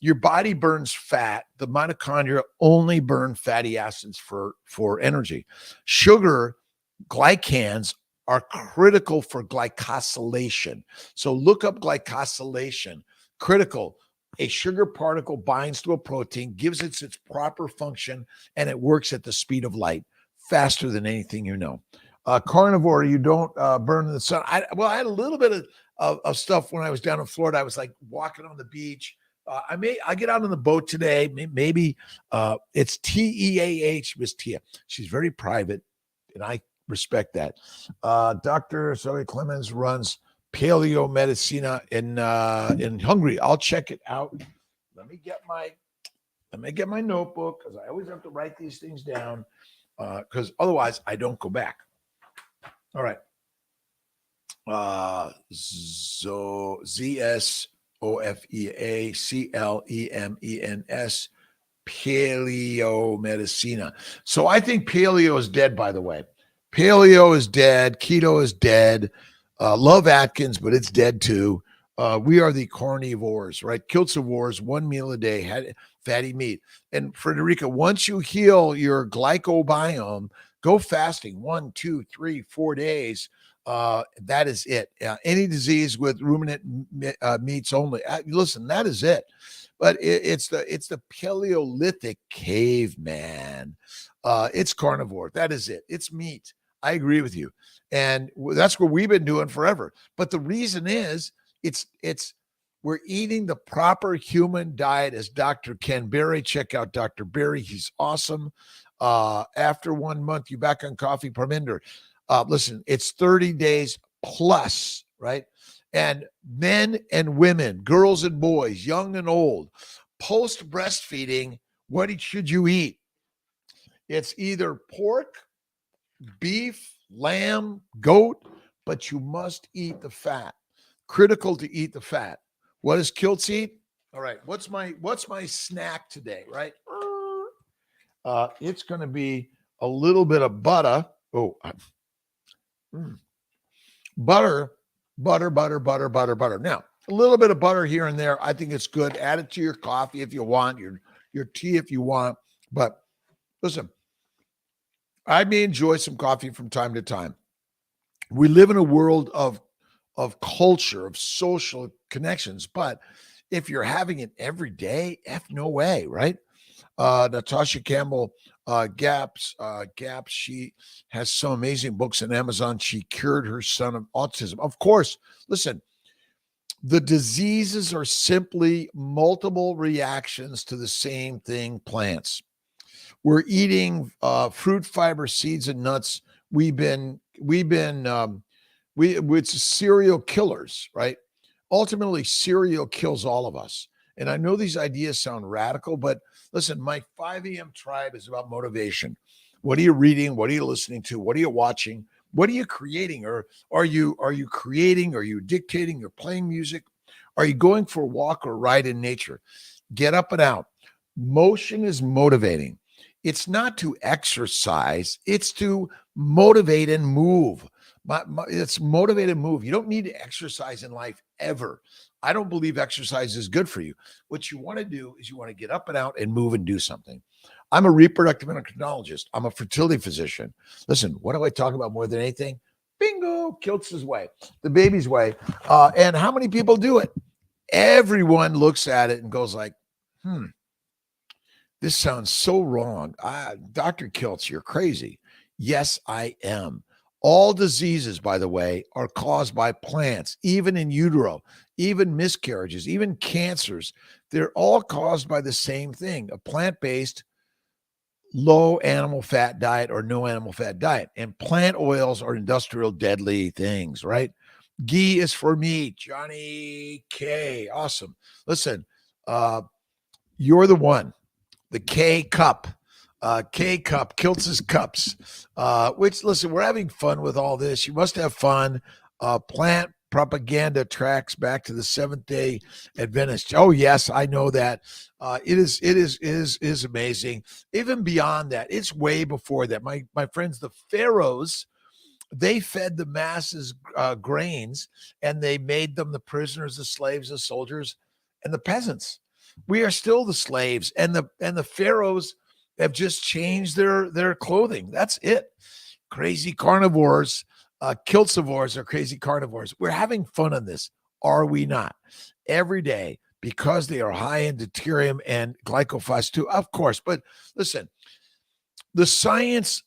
Your body burns fat. The mitochondria only burn fatty acids for energy. Sugar, glycans are critical for glycosylation. So look up glycosylation. Critical. A sugar particle binds to a protein, gives it its proper function, and it works at the speed of light, faster than anything you know. Carnivore, you don't burn in the sun. I had a little bit of stuff when I was down in Florida. I was like walking on the beach. I get out on the boat today. Maybe it's TEAH, Miss Tia. She's very private, and I respect that. Dr. Zoe Clemens runs Paleo Medicina in Hungary. I'll check it out. Let me get my notebook, because I always have to write these things down, because otherwise I don't go back. All right. ZSOFEACLEMENS, Paleo Medicina. So I think paleo is dead, by the way. Paleo is dead. Keto is dead. Love Atkins, but it's dead too. We are the carnivores, right? Kiltzivores, 1 meal a day, had fatty meat. And Frederica, once you heal your glycobiome, go fasting 1, 2, 3, 4 days. That is it. Any disease with ruminant meats only. Listen, that is it. But it's the Paleolithic caveman. It's carnivore. That is it. It's meat. I agree with you. And that's what we've been doing forever. But the reason is we're eating the proper human diet, as Dr. Ken Berry. Check out Dr. Berry. He's awesome. After 1 month, you're back on coffee, Parminder. Listen, it's 30 days plus, right? And men and women, girls and boys, young and old, post breastfeeding, what should you eat? It's either pork beef, lamb, goat, but you must eat the fat. Critical to eat the fat. What does Kiltz eat? All right, what's my snack today, right? It's going to be a little bit of butter. Oh, mm, butter, butter. Now, a little bit of butter here and there. I think it's good. Add it to your coffee if you want, your tea if you want. But listen, I may enjoy some coffee from time to time. We live in a world of culture, of social connections, but if you're having it every day, no way, right? Natasha Campbell, Gaps. She has some amazing books on Amazon. She cured her son of autism. Of course, listen, the diseases are simply multiple reactions to the same thing, plants. We're eating fruit, fiber, seeds, and nuts. It's serial killers, right? Ultimately, cereal kills all of us. And I know these ideas sound radical, but listen, my 5 a.m. tribe is about motivation. What are you reading? What are you listening to? What are you watching? What are you creating? Or are you creating? Are you dictating? You're playing music? Are you going for a walk or ride in nature? Get up and out. Motion is motivating. It's not to exercise, it's to motivate and move. It's motivate and move. You don't need to exercise in life ever. I don't believe exercise is good for you. What you want to do is you want to get up and out and move and do something. I'm a reproductive endocrinologist. I'm a fertility physician. Listen, what do I talk about more than anything? Bingo, Kiltz's way, the baby's way. And how many people do it? Everyone looks at it and goes like, this sounds so wrong. Dr. Kiltz, you're crazy. Yes, I am. All diseases, by the way, are caused by plants, even in utero, even miscarriages, even cancers. They're all caused by the same thing, a plant-based low animal fat diet or no animal fat diet. And plant oils are industrial deadly things, right? Ghee is for meat. Johnny K. Awesome. Listen, you're the one. The K cup, Kiltz's cups, which, listen, we're having fun with all this. You must have fun. Plant propaganda tracks back to the Seventh-day Adventist. Oh, yes, I know that. It is amazing. Even beyond that, it's way before that. My friends, the pharaohs, they fed the masses grains, and they made them the prisoners, the slaves, the soldiers, and the peasants. We are still the slaves, and the pharaohs have just changed their clothing. That's it. Crazy carnivores, Kiltzivores are crazy carnivores. We're having fun on this, are we not? Every day, because they are high in deuterium and glycophosphate too, of course. But listen, the science,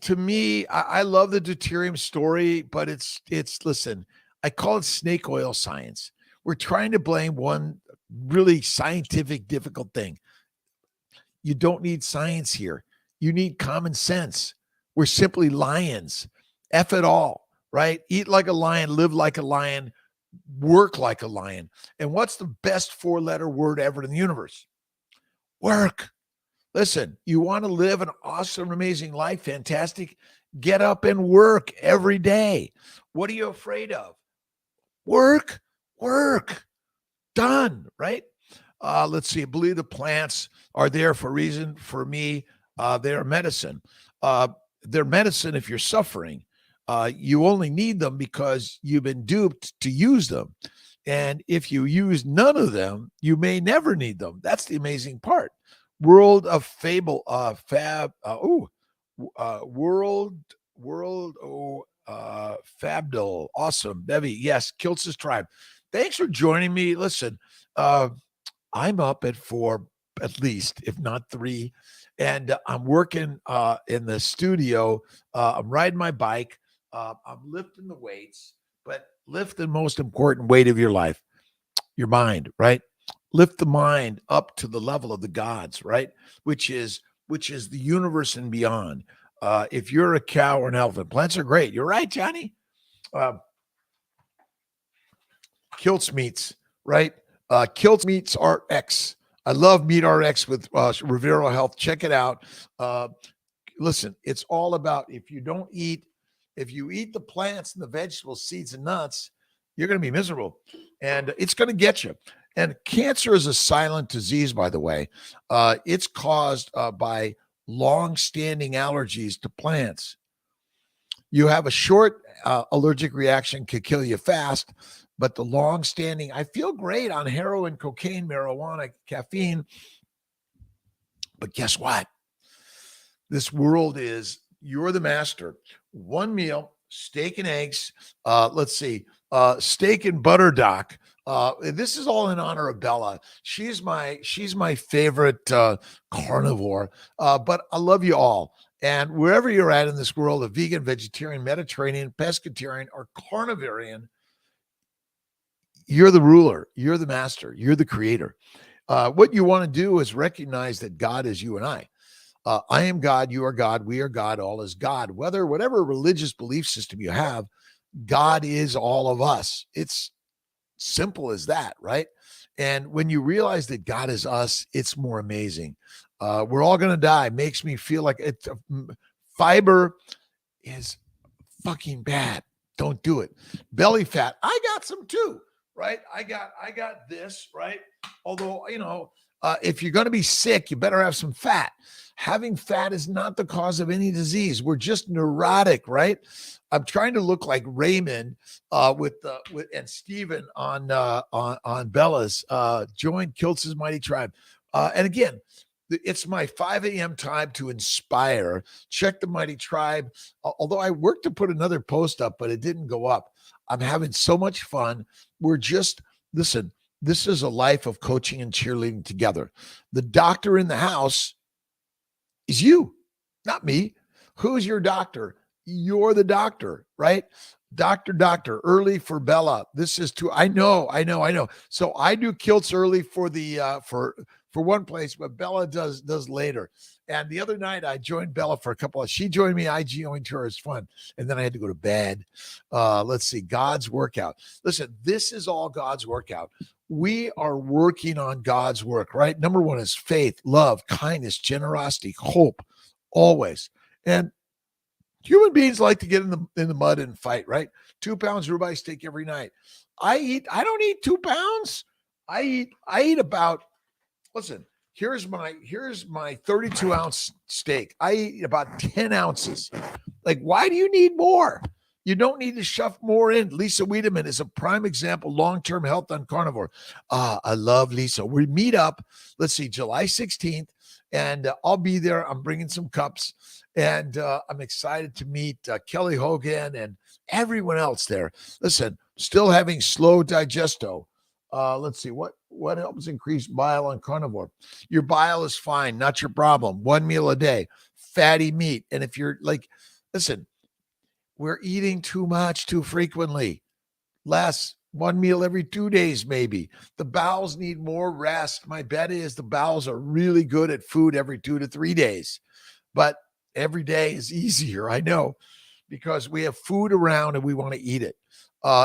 to me, I love the deuterium story, but it's listen, I call it snake oil science. We're trying to blame one really scientific, difficult thing. You don't need science here. You need common sense. We're simply lions. F it all, right? Eat like a lion, live like a lion, work like a lion. And what's the best 4-letter word ever in the universe? Work. Listen, you want to live an awesome, amazing life, fantastic? Get up and work every day. What are you afraid of? Work. Done, right? Let's see. I believe the plants are there for a reason. For me, they're medicine. They're medicine if you're suffering. You only need them because you've been duped to use them. And if you use none of them, you may never need them. That's the amazing part. World of Fable, Fabdol. Awesome. Bevy, yes, Kiltz's tribe. Thanks for joining me. Listen, I'm up at 4, at least, if not 3, and I'm working in the studio. I'm riding my bike. I'm lifting the weights, but lift the most important weight of your life, your mind, right? Lift the mind up to the level of the gods, right? Which is the universe and beyond. If you're a cow or an elephant, plants are great. You're right, Johnny. Kiltz meats, right? Kiltz Meats RX. I love Meat RX with Rivero Health. Check it out. listen, it's all about if you eat the plants and the vegetables, seeds and nuts, you're going to be miserable and it's going to get you. And cancer is a silent disease, by the way. It's caused by long-standing allergies to plants. You have a short allergic reaction could kill you fast, but the long-standing, I feel great on heroin, cocaine, marijuana, caffeine, but guess what? This world is, you're the master. One meal, steak and eggs. Let's see, steak and butter, Doc. This is all in honor of Bella. She's my favorite carnivore. But I love you all. And wherever you're at in this world of vegan, vegetarian, Mediterranean, pescatarian, or carnivarian, you're the ruler, you're the master, you're the creator. What you want to do is recognize that God is you and I. I am God, you are God, we are God, all is God. Whatever religious belief system you have, God is all of us. It's simple as that, right? And when you realize that God is us, it's more amazing. We're all going to die. Makes me feel like fiber is fucking bad. Don't do it. Belly fat. I got some too, right? I got this, right? Although, if you're going to be sick, you better have some fat. Having fat is not the cause of any disease. We're just neurotic, right? I'm trying to look like Raymond with and Steven on Bella's join Kiltz's Mighty Tribe. And again, it's my 5 a.m. time to inspire. Check the Mighty Tribe. Although I worked to put another post up, but it didn't go up. I'm having so much fun. Listen, this is a life of coaching and cheerleading together. The doctor in the house is you, not me. Who's your doctor? You're the doctor, right? Doctor, early for Bella. This is too, I know. So I do Kiltz early for the, for one place, but Bella does later. And the other night I joined Bella for she joined me. I joined her. It's fun. And then I had to go to bed. Let's see, God's workout. Listen, this is all God's workout. We are working on God's work, right? Number one is faith, love, kindness, generosity, hope, always. And human beings like to get in the mud and fight, right? 2 pounds ribeye steak every night. I don't eat 2 pounds. I eat about, listen, here's my 32-ounce steak. I eat about 10 ounces. Like, why do you need more? You don't need to shove more in. Lisa Wiedemann is a prime example, long-term health on carnivore. I love Lisa. We meet up, let's see, July 16th, and I'll be there. I'm bringing some cups, and I'm excited to meet Kelly Hogan and everyone else there. Listen, still having slow digesto. Let's see, what helps increase bile on carnivore? Your bile is fine, not your problem. One meal a day, fatty meat. And if you're like, listen, we're eating too much too frequently. Less, one meal every 2 days, maybe. The bowels need more rest. My bet is the bowels are really good at food every 2 to 3 days. But every day is easier, I know, because we have food around and we want to eat it.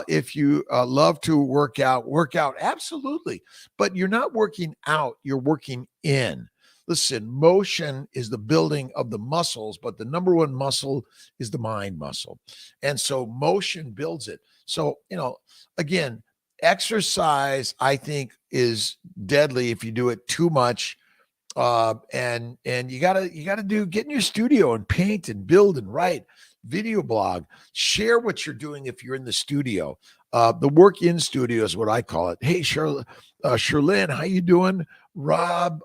If you love to work out, absolutely. But you're not working out, you're working in. Listen, motion is the building of the muscles, but the number one muscle is the mind muscle. And so motion builds it. So, again, exercise, I think, is deadly if you do it too much. And you gotta get in your studio and paint and build and write, video blog, share what you're doing if you're in the studio. The work in studio is what I call it. Hey, Sherlyn, how you doing? Rob,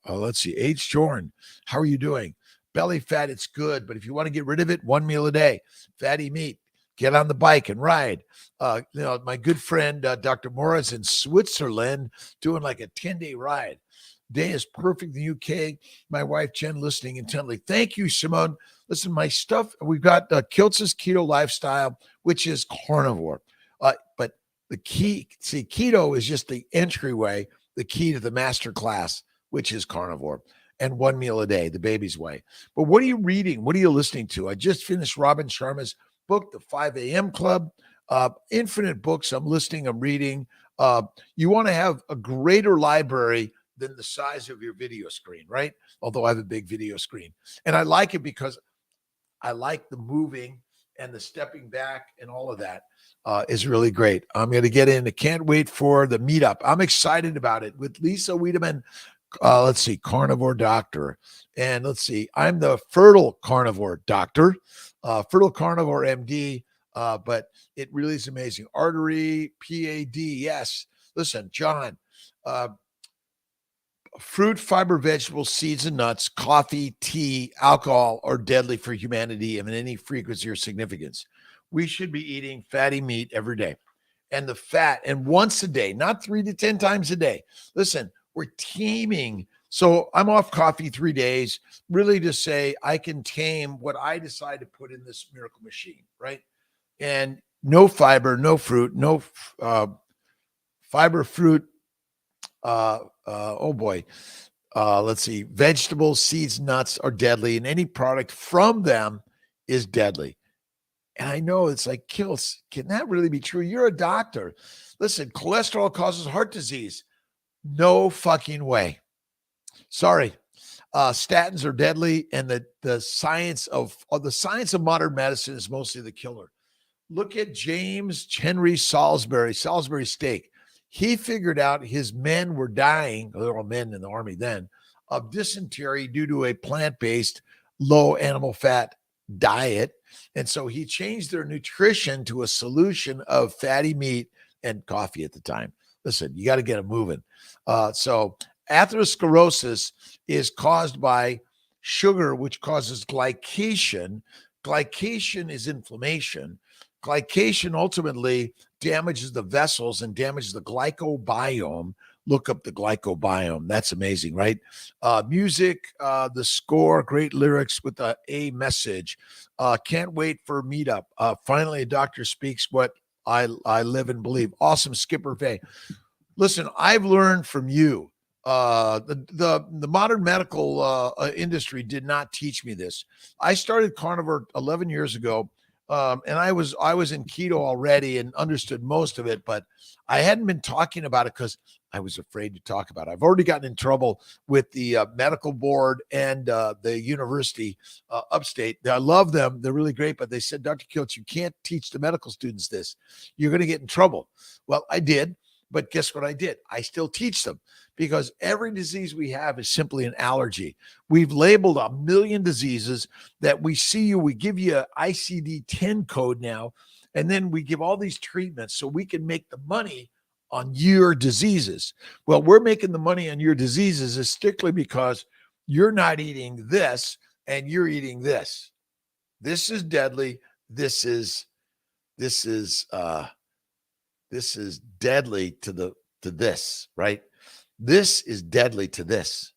let's see, H. Jorn, how are you doing? Belly fat, it's good, but if you want to get rid of it, one meal a day, fatty meat, get on the bike and ride. My good friend, Dr. Morris in Switzerland, doing like a 10-day ride. Day is perfect in the UK. My wife, Jen, listening intently. Thank you, Simone. Listen, my stuff, we've got Kiltz's Keto Lifestyle, which is carnivore. But the key, keto is just the entryway, the key to the master class, which is carnivore. And one meal a day, the baby's way. But what are you reading? What are you listening to? I just finished Robin Sharma's book, The 5 a.m. Club. Infinite books I'm listening, I'm reading. You want to have a greater library than the size of your video screen, right? Although I have a big video screen. And I like it because I like the moving and the stepping back and all of that is really great. I'm going to get in. I can't wait for the meetup. I'm excited about it with Lisa Wiedemann. Let's see, carnivore doctor. And let's see, I'm the fertile carnivore doctor, fertile carnivore MD. But it really is amazing. Artery, PAD, yes. Listen, John, fruit, fiber, vegetables, seeds, and nuts, coffee, tea, alcohol are deadly for humanity of any frequency or significance. We should be eating fatty meat every day. And the fat, and once a day, not 3 to 10 times a day. Listen, we're taming. So I'm off coffee 3 days, really to say I can tame what I decide to put in this miracle machine, right? And no fiber, no fruit, no fiber, fruit, oh boy. Let's see. Vegetables, seeds, nuts are deadly, and any product from them is deadly. And I know it's like, Kiltz, can that really be true? You're a doctor. Listen, cholesterol causes heart disease. No fucking way. Sorry. Statins are deadly, and the science of modern medicine is mostly the killer. Look at James Henry Salisbury steak. He figured out his men were dying, there were men in the army then, of dysentery due to a plant-based, low animal fat diet. And so he changed their nutrition to a solution of fatty meat and coffee at the time. Listen, you got to get them moving. So atherosclerosis is caused by sugar, which causes glycation. Glycation is inflammation. Glycation ultimately damages the vessels and damages the glycobiome. Look up the glycobiome. That's amazing, right? Music, the score, great lyrics with a message. Can't wait for a meetup. Finally, a doctor speaks what I live and believe. Awesome, Skipper Vay. Listen, I've learned from you. The modern medical industry did not teach me this. I started carnivore 11 years ago. And I was in keto already and understood most of it, but I hadn't been talking about it because I was afraid to talk about it. I've already gotten in trouble with the medical board and the university upstate. I love them. They're really great, but they said, Dr. Kiltz, you can't teach the medical students this. You're going to get in trouble. Well, I did. But guess what I did? I still teach them because every disease we have is simply an allergy. We've labeled 1 million diseases that we see you. We give you an ICD-10 code now, and then we give all these treatments so we can make the money on your diseases. Well, we're making the money on your diseases is strictly because you're not eating this and you're eating this. This is deadly. This is deadly to this, right? This is deadly to this.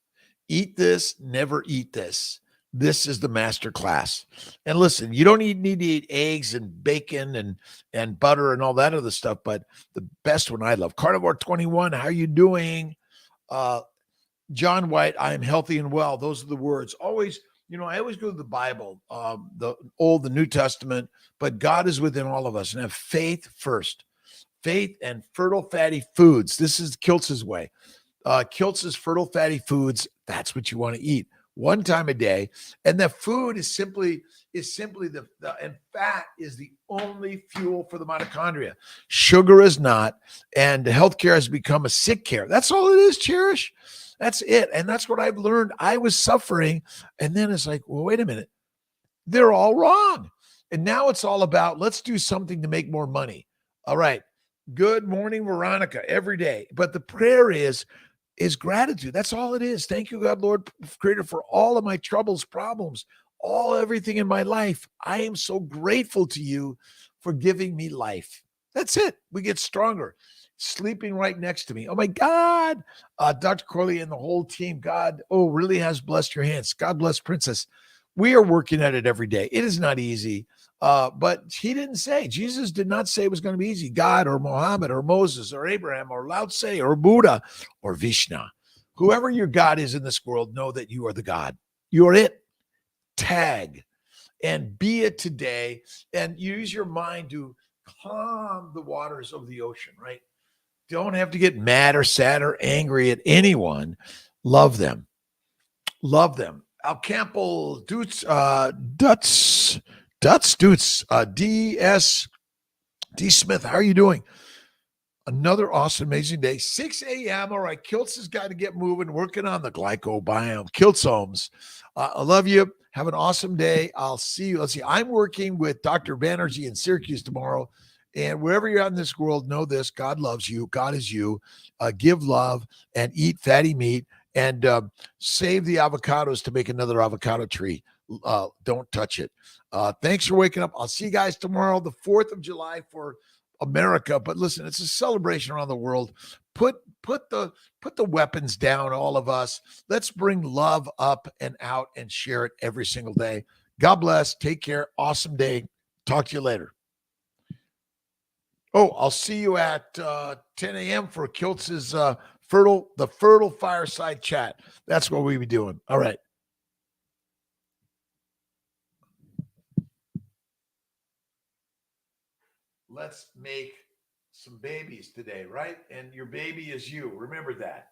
Eat this, never eat this. This is the master class. And listen, you don't need to eat eggs and bacon and butter and all that other stuff, but the best one I love, Carnivore 21, how you doing? John White, I am healthy and well. Those are the words. Always, I always go to the Bible, the Old, the New Testament, but God is within all of us and have faith first. Faith and fertile fatty foods. This is Kiltz's way. Kiltz's fertile fatty foods. That's what you want to eat 1 time a day. And the food is simply the and fat is the only fuel for the mitochondria. Sugar is not. And healthcare has become a sick care. That's all it is, Cherish. That's it. And that's what I've learned. I was suffering. And then it's like, well, wait a minute. They're all wrong. And now it's all about, let's do something to make more money. All right. Good morning, Veronica, every day. But the prayer is gratitude. That's all it is. Thank you, God, Lord, Creator, for all of my troubles, problems, everything in my life. I am so grateful to you for giving me life. That's it. We get stronger. Sleeping right next to me. Oh my God. Dr. Corley and the whole team, God, really has blessed your hands. God bless Princess. We are working at it every day. It is not easy. But Jesus did not say it was going to be easy. God or Muhammad or Moses or Abraham or Lao Tse or Buddha or Vishnu, whoever your God is in this world, know that you are the God. You are it. Tag and be it today and use your mind to calm the waters of the ocean, right? Don't have to get mad or sad or angry at anyone. Love them. Love them. Al Campbell, Dutz, Dutz, DS, D Smith, how are you doing? Another awesome, amazing day. 6 a.m. All right, Kiltz has got to get moving, working on the glycobiome. Kiltzomes. I love you. Have an awesome day. I'll see you. Let's see. I'm working with Dr. Banerjee in Syracuse tomorrow. And wherever you're at in this world, know this: God loves you. God is you. Give love and eat fatty meat and save the avocados to make another avocado tree. Don't touch it. Thanks for waking up. I'll see you guys tomorrow, the 4th of July for America. But listen, it's a celebration around the world. Put the weapons down, all of us. Let's bring love up and out and share it every single day. God bless. Take care. Awesome day. Talk to you later. Oh, I'll see you at 10 a.m. for Kiltz's fertile fireside chat. That's what we'll be doing. All right. Let's make some babies today, right? And your baby is you. Remember that.